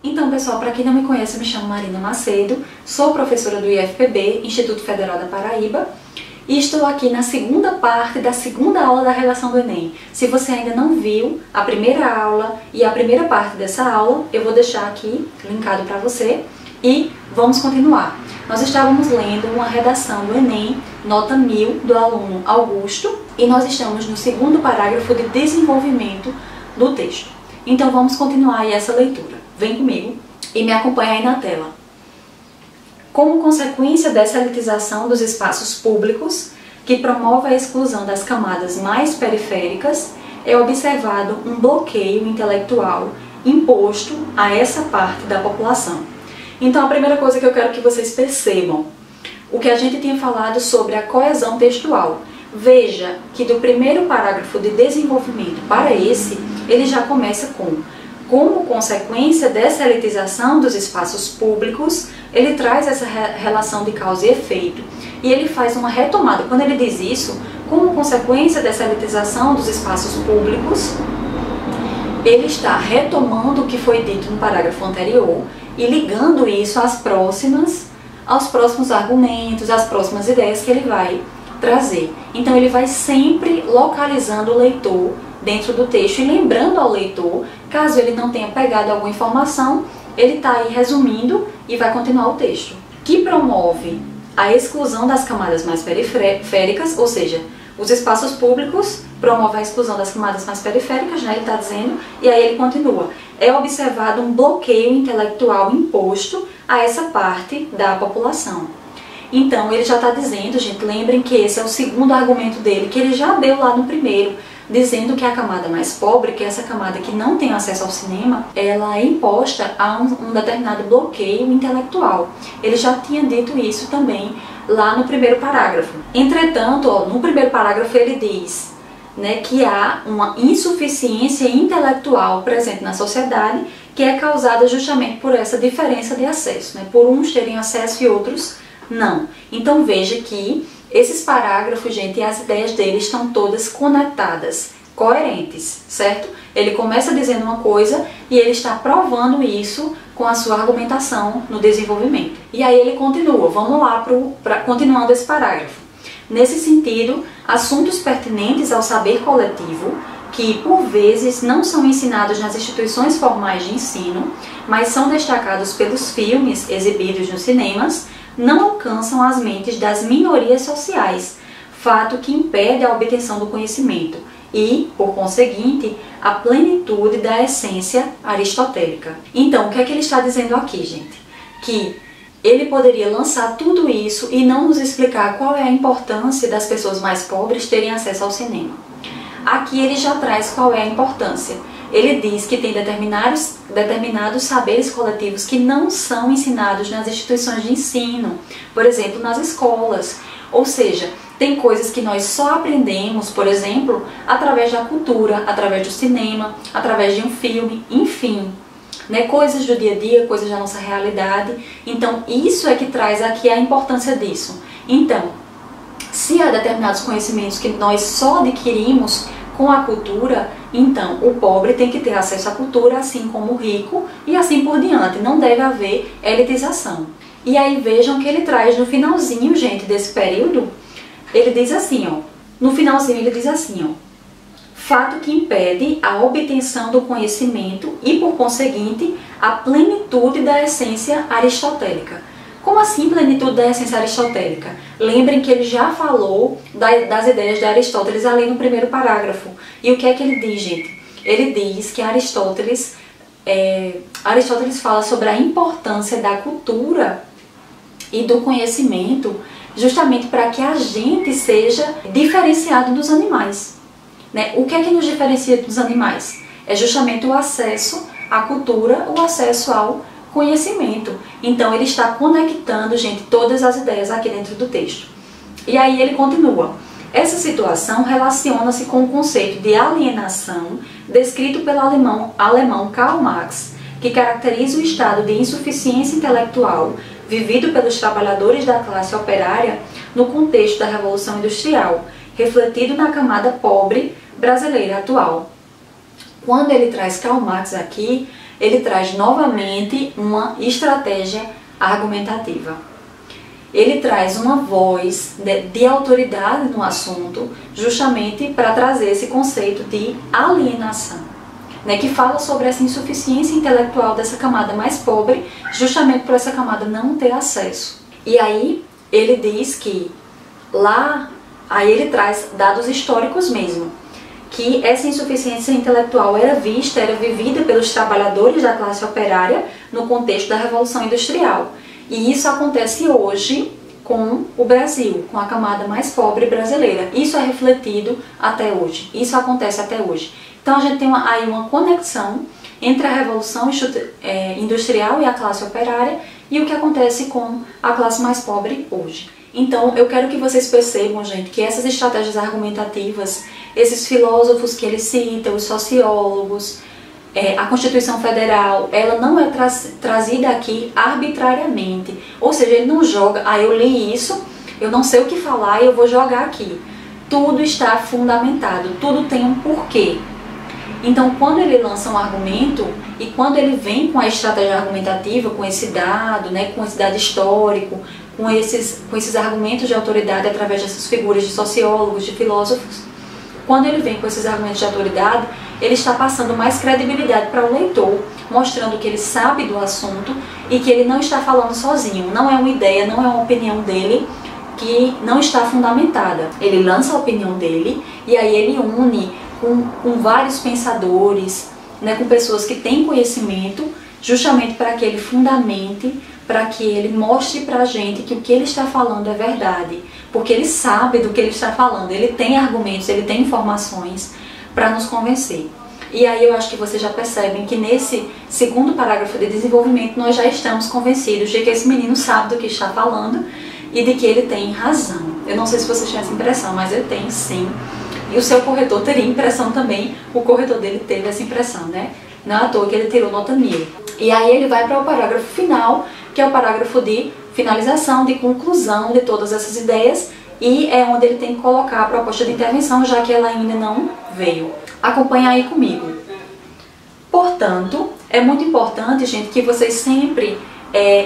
Então, pessoal, para quem não me conhece, eu me chamo Marina Macedo, sou professora do IFPB, Instituto Federal da Paraíba, e estou aqui na segunda parte da segunda aula da redação do Enem. Se você ainda não viu a primeira aula e a primeira parte dessa aula, eu vou deixar aqui linkado para você e vamos continuar. Nós estávamos lendo uma redação do Enem, nota 1000, do aluno Augusto, e nós estamos no segundo parágrafo de desenvolvimento do texto. Então vamos continuar aí essa leitura. Vem comigo e me acompanha aí na tela. Como consequência dessa elitização dos espaços públicos, que promove a exclusão das camadas mais periféricas, é observado um bloqueio intelectual imposto a essa parte da população. Então, a primeira coisa que eu quero que vocês percebam, o que a gente tinha falado sobre a coesão textual. Veja que do primeiro parágrafo de desenvolvimento para esse, ele já começa como consequência dessa elitização dos espaços públicos, ele traz essa relação de causa e efeito. E ele faz uma retomada. Quando ele diz isso, como consequência dessa elitização dos espaços públicos, ele está retomando o que foi dito no parágrafo anterior e ligando isso aos próximos argumentos, às próximas ideias que ele vai trazer. Então ele vai sempre localizando o leitor dentro do texto e lembrando ao leitor, caso ele não tenha pegado alguma informação, ele está aí resumindo e vai continuar o texto. Que promove a exclusão das camadas mais periféricas, ou seja, os espaços públicos promovem a exclusão das camadas mais periféricas, né, ele está dizendo, e aí ele continua. É observado um bloqueio intelectual imposto a essa parte da população. Então, ele já está dizendo, gente, lembrem que esse é o segundo argumento dele, que ele já deu lá no primeiro, dizendo que a camada mais pobre, que é essa camada que não tem acesso ao cinema, ela é imposta a um determinado bloqueio intelectual. Ele já tinha dito isso também lá no primeiro parágrafo. Entretanto, ó, no primeiro parágrafo ele diz, né, que há uma insuficiência intelectual presente na sociedade que é causada justamente por essa diferença de acesso, né, por uns terem acesso e outros não. Então veja que esses parágrafos, gente, e as ideias dele estão todas conectadas, coerentes, certo? Ele começa dizendo uma coisa e ele está provando isso com a sua argumentação no desenvolvimento. E aí ele continua, vamos lá continuando esse parágrafo. Nesse sentido, assuntos pertinentes ao saber coletivo, que por vezes não são ensinados nas instituições formais de ensino, mas são destacados pelos filmes exibidos nos cinemas, não alcançam as mentes das minorias sociais, fato que impede a obtenção do conhecimento e, por conseguinte, a plenitude da essência aristotélica. Então, o que é que ele está dizendo aqui, gente? Que ele poderia lançar tudo isso e não nos explicar qual é a importância das pessoas mais pobres terem acesso ao cinema. Aqui ele já traz qual é a importância. Ele diz que tem determinados saberes coletivos que não são ensinados nas instituições de ensino, por exemplo, nas escolas. Ou seja, tem coisas que nós só aprendemos, por exemplo, através da cultura, através do cinema, através de um filme, enfim, né? Coisas do dia a dia, coisas da nossa realidade. Então, isso é que traz aqui a importância disso. Então, se há determinados conhecimentos que nós só adquirimos com a cultura, então o pobre tem que ter acesso à cultura, assim como o rico, e assim por diante. Não deve haver elitização. E aí vejam que ele traz no finalzinho, gente, desse período, ele diz assim, ó, no finalzinho ele diz assim, ó, fato que impede a obtenção do conhecimento e, por conseguinte, a plenitude da essência aristotélica. Como assim plenitude da essência aristotélica? Lembrem que ele já falou das ideias de Aristóteles ali no primeiro parágrafo. E o que é que ele diz, gente? Ele diz que Aristóteles fala sobre a importância da cultura e do conhecimento justamente para que a gente seja diferenciado dos animais, né? O que é que nos diferencia dos animais? É justamente o acesso à cultura, o acesso ao conhecimento. Então ele está conectando, gente, todas as ideias aqui dentro do texto. E aí ele continua. Essa situação relaciona-se com o conceito de alienação descrito pelo alemão Karl Marx, que caracteriza o estado de insuficiência intelectual vivido pelos trabalhadores da classe operária no contexto da Revolução Industrial, refletido na camada pobre brasileira atual. Quando ele traz Karl Marx aqui, ele traz novamente uma estratégia argumentativa. Ele traz uma voz de autoridade no assunto, justamente para trazer esse conceito de alienação, né, que fala sobre essa insuficiência intelectual dessa camada mais pobre, justamente por essa camada não ter acesso. E aí ele diz que aí ele traz dados históricos mesmo, que essa insuficiência intelectual era vivida pelos trabalhadores da classe operária no contexto da Revolução Industrial. E isso acontece hoje com o Brasil, com a camada mais pobre brasileira. Isso é refletido até hoje, isso acontece até hoje. Então a gente tem aí uma conexão entre a Revolução Industrial e a classe operária e o que acontece com a classe mais pobre hoje. Então eu quero que vocês percebam, gente, que essas estratégias argumentativas, esses filósofos que ele cita, os sociólogos, a Constituição Federal, ela não é trazida aqui arbitrariamente. Ou seja, ele não joga, eu li isso, eu não sei o que falar e eu vou jogar aqui. Tudo está fundamentado, tudo tem um porquê. Então, quando ele lança um argumento e quando ele vem com a estratégia argumentativa, com esse dado, né, com esse dado histórico, com esses argumentos de autoridade através dessas figuras de sociólogos, de filósofos, quando ele vem com esses argumentos de autoridade, ele está passando mais credibilidade para o leitor, mostrando que ele sabe do assunto e que ele não está falando sozinho, não é uma ideia, não é uma opinião dele que não está fundamentada. Ele lança a opinião dele e aí ele une com vários pensadores, né, com pessoas que têm conhecimento, justamente para que ele fundamente, para que ele mostre para a gente que o que ele está falando é verdade, porque ele sabe do que ele está falando, ele tem argumentos, ele tem informações para nos convencer. E aí eu acho que vocês já percebem que nesse segundo parágrafo de desenvolvimento nós já estamos convencidos de que esse menino sabe do que está falando e de que ele tem razão. Eu não sei se vocês têm essa impressão, mas ele tem sim. E o seu corretor teria impressão também, o corretor dele teve essa impressão, né? Não é à toa que ele tirou nota 1000. E aí ele vai para o parágrafo final, que é o parágrafo de finalização, de conclusão de todas essas ideias, e é onde ele tem que colocar a proposta de intervenção, já que ela ainda não veio. Acompanha aí comigo. Portanto, é muito importante, gente, que vocês sempre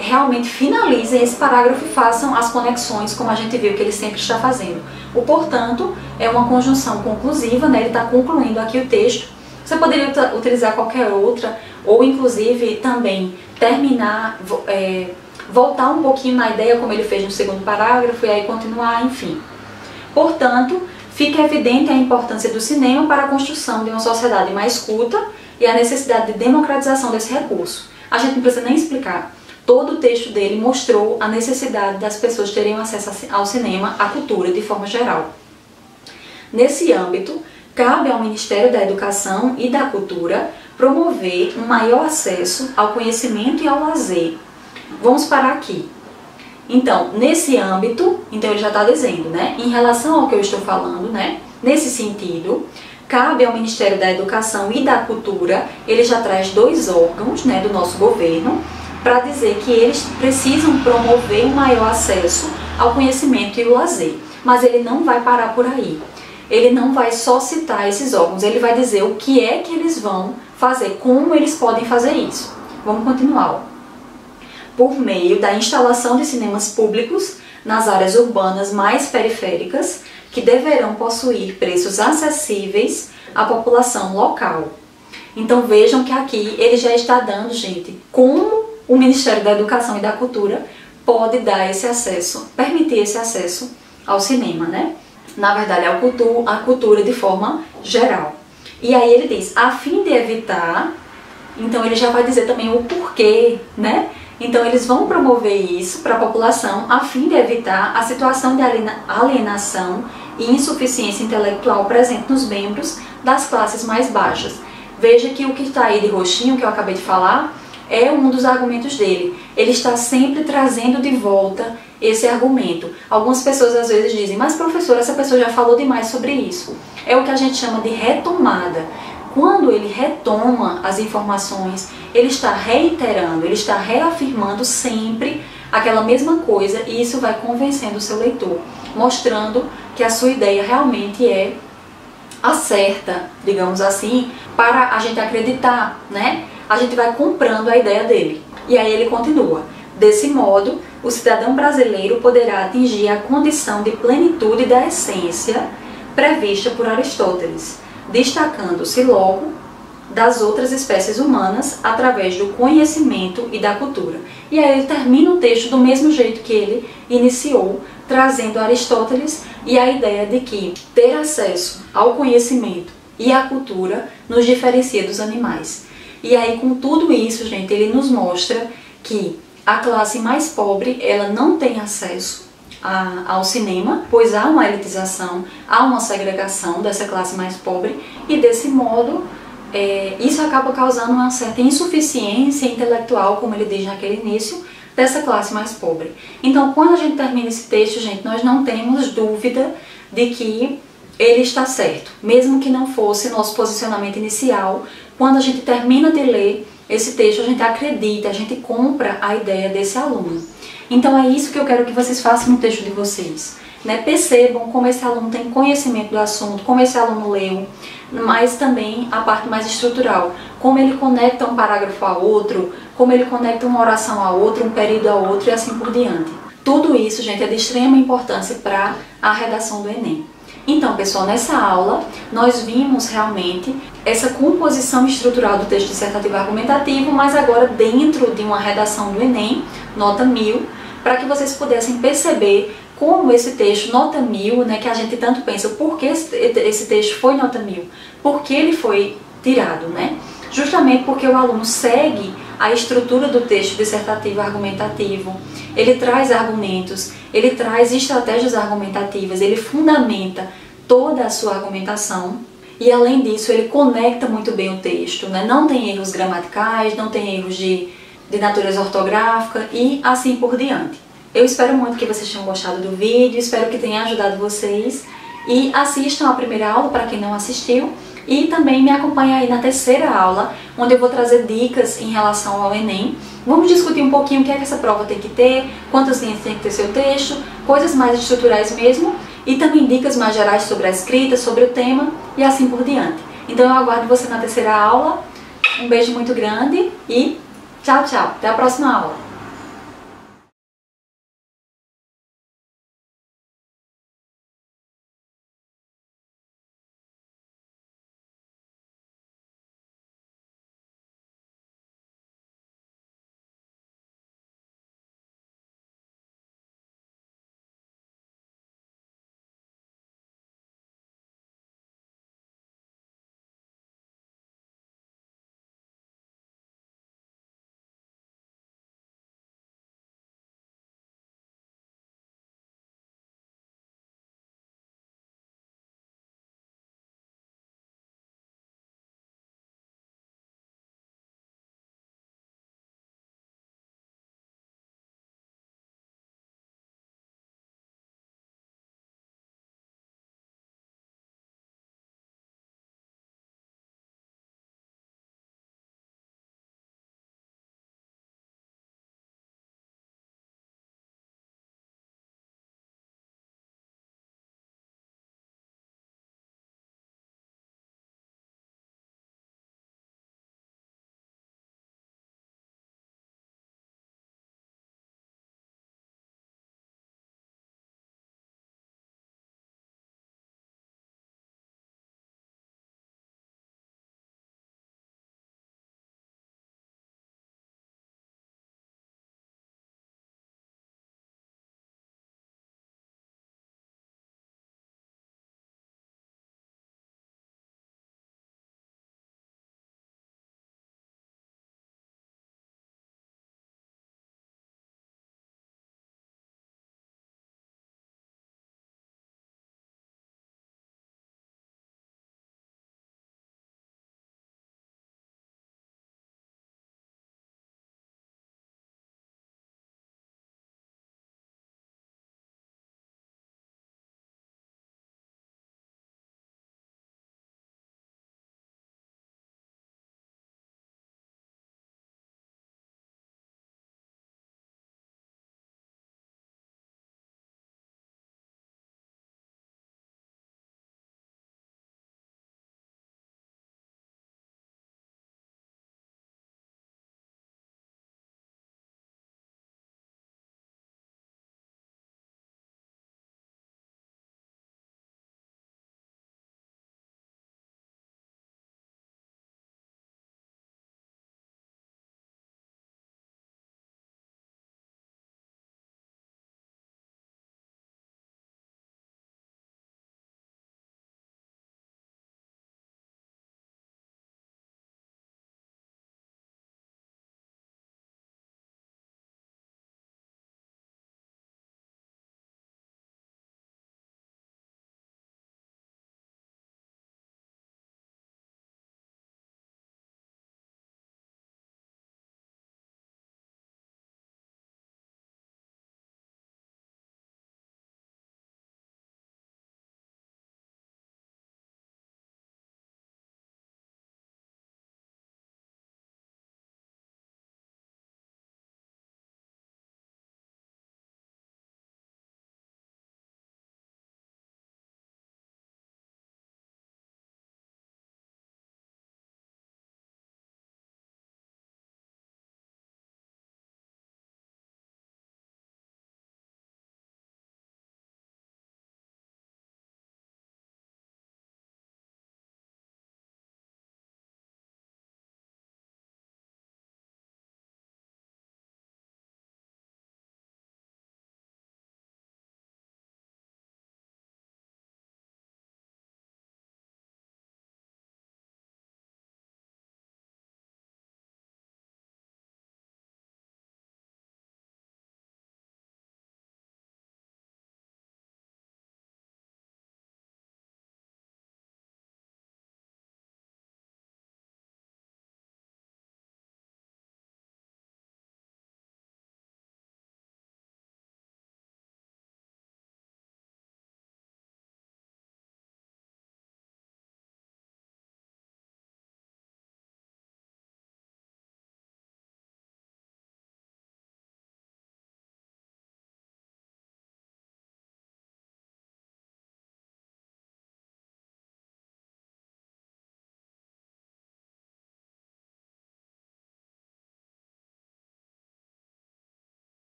realmente finalizem esse parágrafo e façam as conexões, como a gente viu que ele sempre está fazendo. O portanto é uma conjunção conclusiva, né? Ele está concluindo aqui o texto. Você poderia utilizar qualquer outra, ou inclusive também terminar, voltar um pouquinho na ideia como ele fez no segundo parágrafo e aí continuar, enfim. Portanto, fica evidente a importância do cinema para a construção de uma sociedade mais culta e a necessidade de democratização desse recurso. A gente não precisa nem explicar. Todo o texto dele mostrou a necessidade das pessoas terem acesso ao cinema, à cultura de forma geral. Nesse âmbito, cabe ao Ministério da Educação e da Cultura promover um maior acesso ao conhecimento e ao lazer. Vamos parar aqui. Então, nesse âmbito, então ele já está dizendo, né? Em relação ao que eu estou falando, né? Nesse sentido, cabe ao Ministério da Educação e da Cultura, ele já traz dois órgãos, né, do nosso governo, para dizer que eles precisam promover um maior acesso ao conhecimento e ao lazer. Mas ele não vai parar por aí. Ele não vai só citar esses órgãos, ele vai dizer o que é que eles vão fazer, como eles podem fazer isso. Vamos continuar. Por meio da instalação de cinemas públicos nas áreas urbanas mais periféricas, que deverão possuir preços acessíveis à população local. Então vejam que aqui ele já está dando, gente, como o Ministério da Educação e da Cultura pode dar esse acesso, permitir esse acesso ao cinema, né? Na verdade, a cultura de forma geral. E aí ele diz, a fim de evitar, então ele já vai dizer também o porquê, né? Então eles vão promover isso para a população a fim de evitar a situação de alienação e insuficiência intelectual presente nos membros das classes mais baixas. Veja que o que está aí de roxinho, que eu acabei de falar, é um dos argumentos dele. Ele está sempre trazendo de volta esse argumento. Algumas pessoas às vezes dizem, mas professor, essa pessoa já falou demais sobre isso. É o que a gente chama de retomada. Quando ele retoma as informações, ele está reiterando, ele está reafirmando sempre aquela mesma coisa e isso vai convencendo o seu leitor, mostrando que a sua ideia realmente é a certa, digamos assim, para a gente acreditar, né? a gente vai comprando a ideia dele. E aí ele continua: desse modo, o cidadão brasileiro poderá atingir a condição de plenitude da essência prevista por Aristóteles, destacando-se logo das outras espécies humanas através do conhecimento e da cultura. E aí ele termina o texto do mesmo jeito que ele iniciou, trazendo Aristóteles e a ideia de que ter acesso ao conhecimento e à cultura nos diferencia dos animais. E aí, com tudo isso, gente, ele nos mostra que a classe mais pobre, ela não tem acesso ao cinema, pois há uma elitização, há uma segregação dessa classe mais pobre, e desse modo isso acaba causando uma certa insuficiência intelectual, como ele diz naquele início, dessa classe mais pobre. Então, quando a gente termina esse texto, gente, nós não temos dúvida de que ele está certo, mesmo que não fosse nosso posicionamento inicial. Quando a gente termina de ler esse texto, a gente acredita, a gente compra a ideia desse aluno. Então é isso que eu quero que vocês façam no texto de vocês, né? Percebam como esse aluno tem conhecimento do assunto, como esse aluno leu, mas também a parte mais estrutural, como ele conecta um parágrafo a outro, como ele conecta uma oração a outra, um período a outro e assim por diante. Tudo isso, gente, é de extrema importância para a redação do Enem. Então, pessoal, nessa aula nós vimos realmente essa composição estrutural do texto dissertativo argumentativo, mas agora dentro de uma redação do Enem, nota 1000, para que vocês pudessem perceber como esse texto, nota 1000, né, que a gente tanto pensa, por que esse texto foi nota 1000? Por que ele foi tirado, né? Justamente porque o aluno segue a estrutura do texto dissertativo argumentativo, ele traz argumentos, ele traz estratégias argumentativas, ele fundamenta toda a sua argumentação e, além disso, ele conecta muito bem o texto, né? Não tem erros gramaticais, não tem erros de natureza ortográfica e assim por diante. Eu espero muito que vocês tenham gostado do vídeo, espero que tenha ajudado vocês e assistam a primeira aula para quem não assistiu. E também me acompanhe aí na terceira aula, onde eu vou trazer dicas em relação ao Enem. Vamos discutir um pouquinho o que é que essa prova tem que ter, quantas linhas tem que ter seu texto, coisas mais estruturais mesmo, e também dicas mais gerais sobre a escrita, sobre o tema e assim por diante. Então eu aguardo você na terceira aula. Um beijo muito grande e tchau, tchau. Até a próxima aula.